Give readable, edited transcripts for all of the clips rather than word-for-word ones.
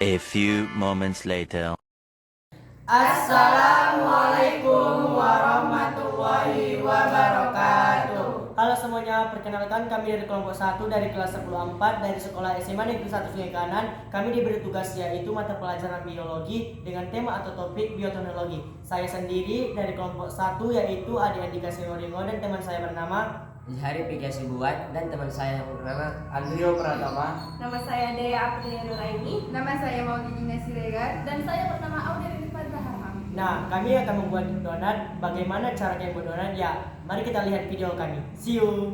A few moments later. Assalamualaikum warahmatullahi wabarakatuh. Halo semuanya, perkenalkan kami dari kelompok 1 dari kelas 10 4 dari sekolah SMA Negeri 1 Sungai Kanan. Kami diberi tugas yaitu mata pelajaran biologi dengan tema atau topik bioteknologi. Saya sendiri dari kelompok 1 yaitu Adi Andika Singoringo dan teman saya bernama Hari Pikasi Buat dan teman saya yang bernama Andrio Pratama. Nama saya Dea Aprilia Nuraini. Nama saya Maudina Siregar. Dan saya bernama Audia Rinifat Raham. Nah, kami akan membuat donat. Bagaimana cara kami membuat donat? Ya, mari kita lihat video kami. See you.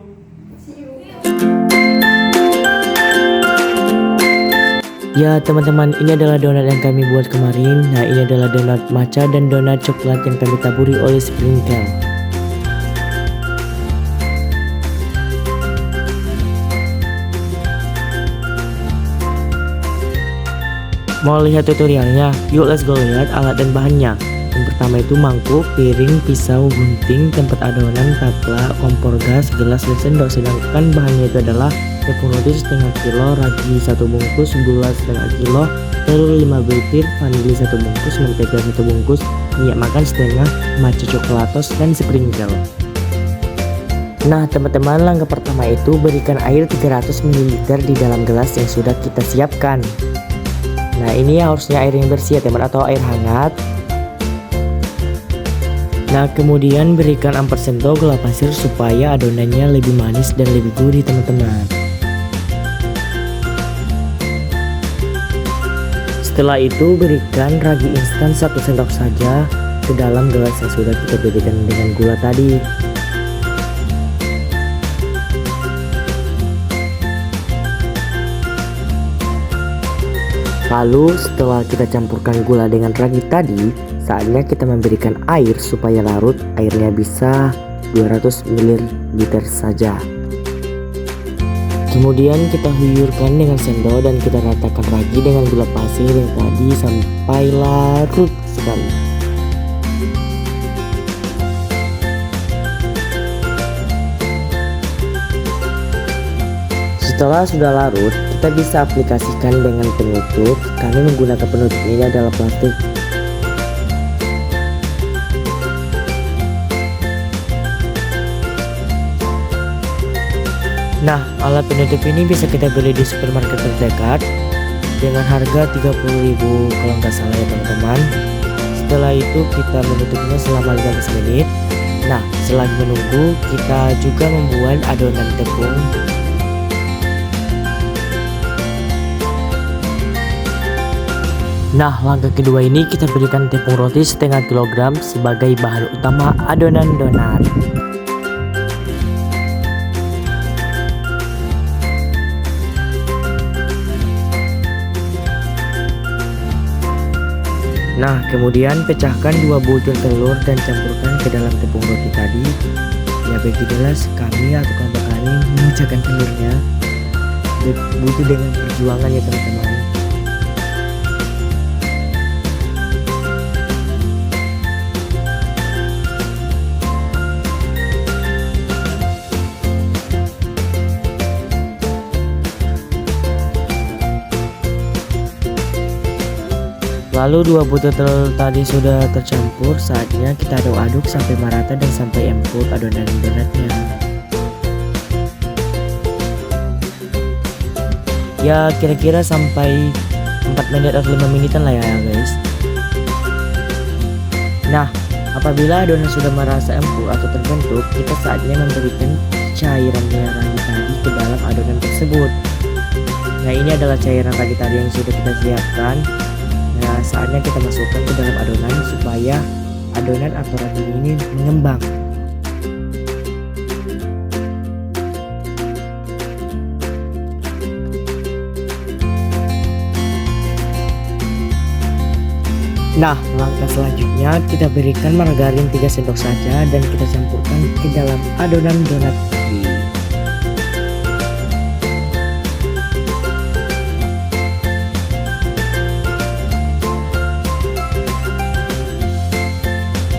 Ya teman-teman, ini adalah donat yang kami buat kemarin. Nah, ini adalah donat matcha dan donat coklat yang kami taburi oleh sprinkle. Mau lihat tutorialnya? Yuk let's go lihat alat dan bahannya. Yang pertama itu mangkuk, piring, pisau, gunting, tempat adonan, taplak, kompor gas, gelas, dan sendok. Sedangkan bahannya itu adalah tepung roti setengah kilo, ragi 1 bungkus, gula setengah kilo, telur 5 butir, vanili 1 bungkus, mentega 1 bungkus, minyak makan setengah, matcha coklatos, dan sprinkle. Nah teman-teman, langkah pertama itu berikan air 300 ml di dalam gelas yang sudah kita siapkan. Nah ini harusnya air yang bersih ya teman, atau air hangat. Nah kemudian berikan ampersento gula pasir supaya adonannya lebih manis dan lebih gurih teman-teman. Setelah itu berikan ragi instan 1 sendok saja ke dalam gelas yang sudah kita berikan dengan gula tadi. Lalu setelah kita campurkan gula dengan ragi tadi, saatnya kita memberikan air supaya larut. Airnya bisa 200 ml saja. Kemudian kita huyurkan dengan sendok dan kita ratakan ragi dengan gula pasir yang tadi sampai larut sekali. Setelah sudah larut, kita bisa aplikasikan dengan penutup. Kami menggunakan penutup ini adalah plastik. Nah, alat penutup ini bisa kita beli di supermarket terdekat dengan harga 30.000 kalau nggak salah ya teman-teman. Setelah itu kita menutupnya selama 15 menit. Nah, selagi menunggu kita juga membuat adonan tepung. Nah, langkah kedua ini kita berikan tepung roti setengah kilogram sebagai bahan utama adonan donat. Nah, kemudian pecahkan 2 butir telur dan campurkan ke dalam tepung roti tadi. Ya bagi jelas kami atau kelompok kami memecahkan telurnya butuh dengan perjuangan ya teman-teman. Lalu 2 butir telur tadi sudah tercampur, saatnya kita aduk-aduk sampai merata dan sampai empuk adonan donatnya. Ya kira-kira sampai 4 menit atau 5 menitan lah ya guys. Nah apabila adonan sudah merasa empuk atau terbentuk, kita saatnya memberikan cairannya ragi tadi ke dalam adonan tersebut. Nah ini adalah cairan ragi tadi yang sudah kita siapkan. Nah saatnya kita masukkan ke dalam adonan supaya adonan atau ragi ini mengembang. Nah langkah selanjutnya kita berikan margarin 3 sendok saja dan kita campurkan ke dalam adonan donat tadi.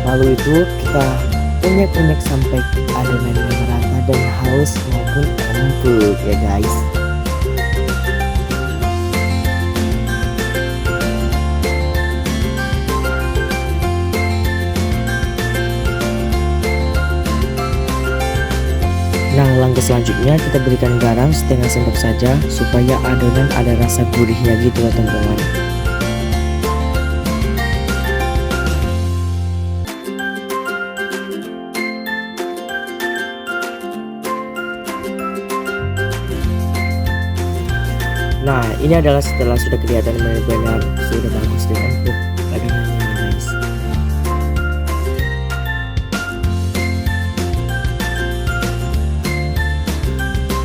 Lalu itu kita unyak-unyak sampai adonannya merata dan halus maupun empuk ya guys. Langkah selanjutnya kita berikan garam setengah sendok saja supaya adonan ada rasa gurihnya gitu loh teman-teman. Nah, ini adalah setelah sudah kelihatan benar-benar sudah bagus dan empuk adonannya nih guys.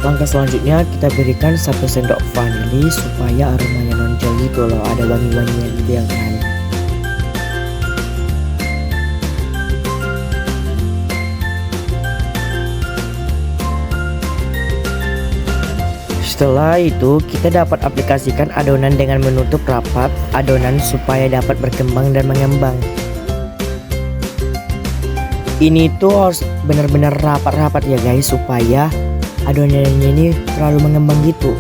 Langkah selanjutnya kita berikan 1 sendok vanili supaya aromanya nonjol gitu loh, ada wangi-wanginya gitu yang kan. Setelah itu kita dapat aplikasikan adonan dengan menutup rapat adonan supaya dapat berkembang dan mengembang. Ini tuh harus benar-benar rapat-rapat ya guys supaya adonannya ini terlalu mengembang gitu.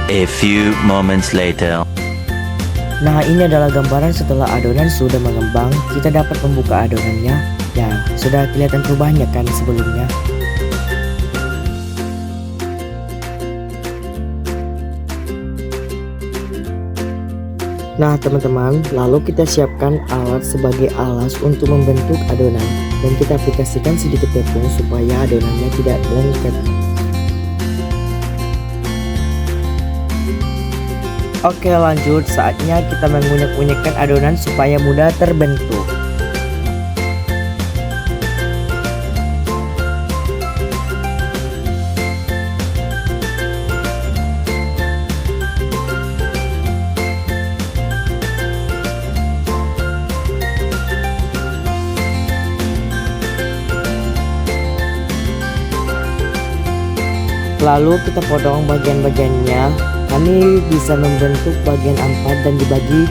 A few moments later. Nah, ini adalah gambaran setelah adonan sudah mengembang. Kita dapat membuka adonannya. Ya, sudah kelihatan perubahannya kan sebelumnya. Nah teman-teman, lalu kita siapkan alat sebagai alas untuk membentuk adonan. Dan kita aplikasikan sedikit tepung supaya adonannya tidak lengket. Oke lanjut, saatnya kita mengunyek-unyekkan adonan supaya mudah terbentuk. Lalu kita potong bagian-bagiannya. Kami bisa membentuk bagian 4 dan dibagi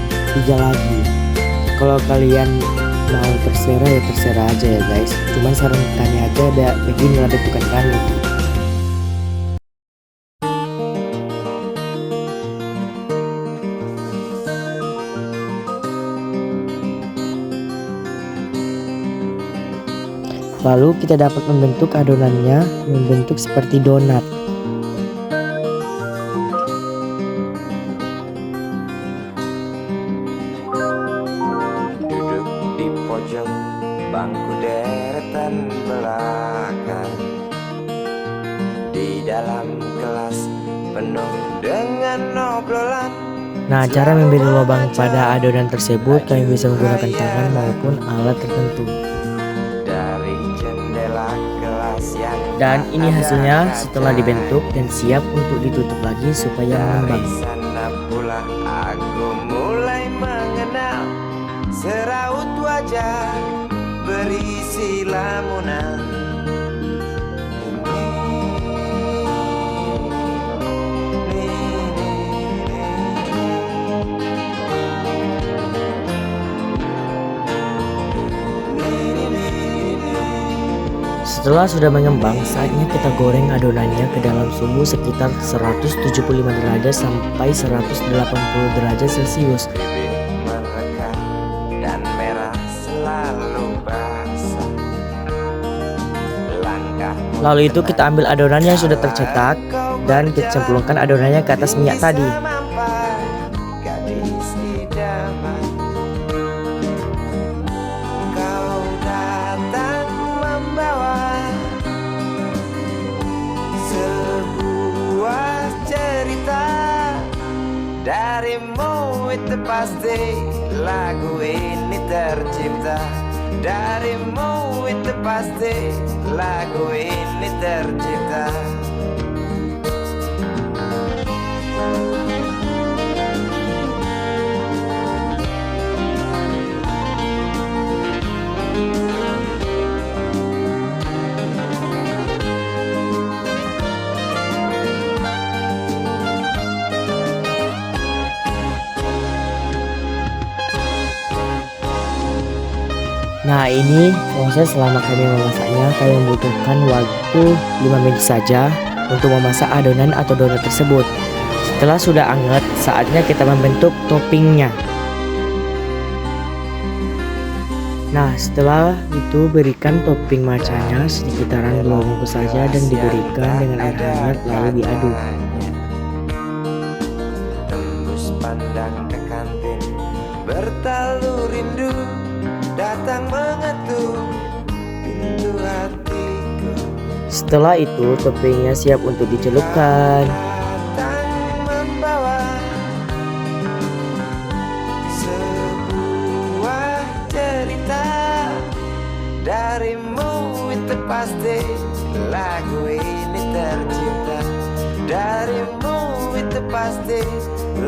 3 lagi. Kalau kalian mau terserah ya terserah aja ya guys. Cuman saran kami aja ada beginilah bentukan kami. Lalu kita dapat membentuk adonannya membentuk seperti donat. Duduk di pojok bangku deretan belakang, di dalam kelas penuh dengan obrolan. Nah, cara memberi lubang pada adonan tersebut kami bisa menggunakan tangan maupun alat tertentu. Dari jendela kelas yang Dan ini hasilnya setelah dibentuk dan siap untuk ditutup lagi supaya dari mengembang. sana pula aku mulai mengenal seraut wajah berisi lamunan. Setelah sudah mengembang, saatnya kita goreng adonannya ke dalam suhu sekitar 175 derajat sampai 180 derajat Celcius. Bibir merekah dan merah selalu basah. Langkah Lalu itu kita ambil adonan yang sudah tercetak dan kita cemplungkan adonannya ke atas minyak tadi. gadis idaman, kau datang membawa sebuah cerita. Darimu itu pasti lagu ini tercipta. Darimu itu pasti lagu ini tercipta. Nah, ini proses selama kami memasaknya. Kami membutuhkan waktu 5 menit saja untuk memasak adonan atau donat tersebut. Setelah sudah anget, saatnya kita membentuk toppingnya. Nah, setelah itu berikan topping matchanya sekitaran 2 bungkus saja dan diberikan dengan air hangat lalu diaduk. Tembus pandang ke kantin, bertalu rindu, datang mengetuk pintu hatiku. Setelah itu toppingnya siap untuk dicelupkan. Datang membawa sebuah cerita darimu, itu pasti lagu ini tercipta. Darimu itu pasti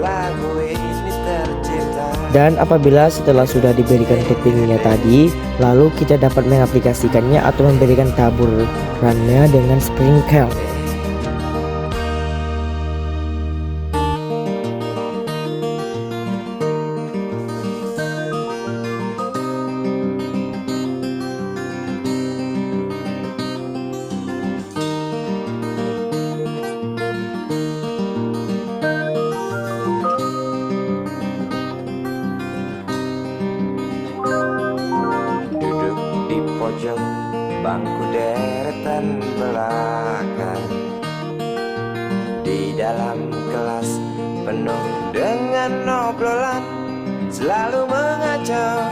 lagu ini tercipta. Dan apabila setelah sudah diberikan toppingnya tadi, lalu kita dapat mengaplikasikannya atau memberikan taburannya dengan sprinkle. Duduk di pojok bangku deretan belakang, di dalam kelas penuh dengan obrolan, selalu mengacau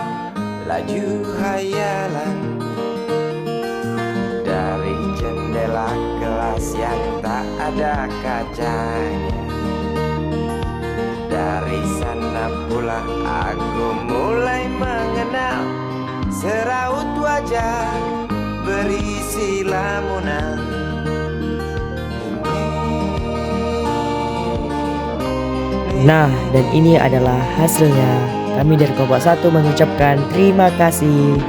laju hayalan. Dari jendela kelas yang tak ada kacanya, dari sana pula aku mulai mengenal seraut wajah berisi lamunan. Nah, dan ini adalah hasilnya. Kami dari Kompak 1 mengucapkan terima kasih.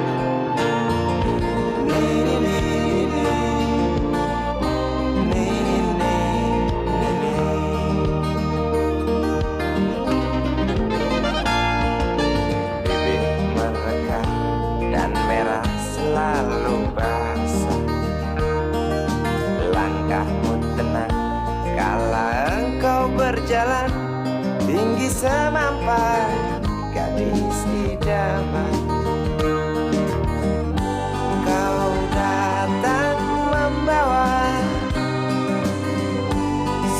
Bibir merekah dan merah selalu basah, langkahmu tenang kala engkau berjalan, tinggi semampai gadis idaman. Kau datang membawa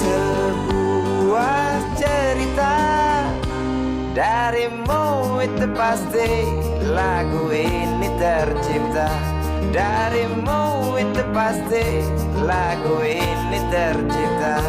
sebuah cerita, darimu itu pasti lagu ini tercipta. Darimu itu pasti lagu ini tercipta.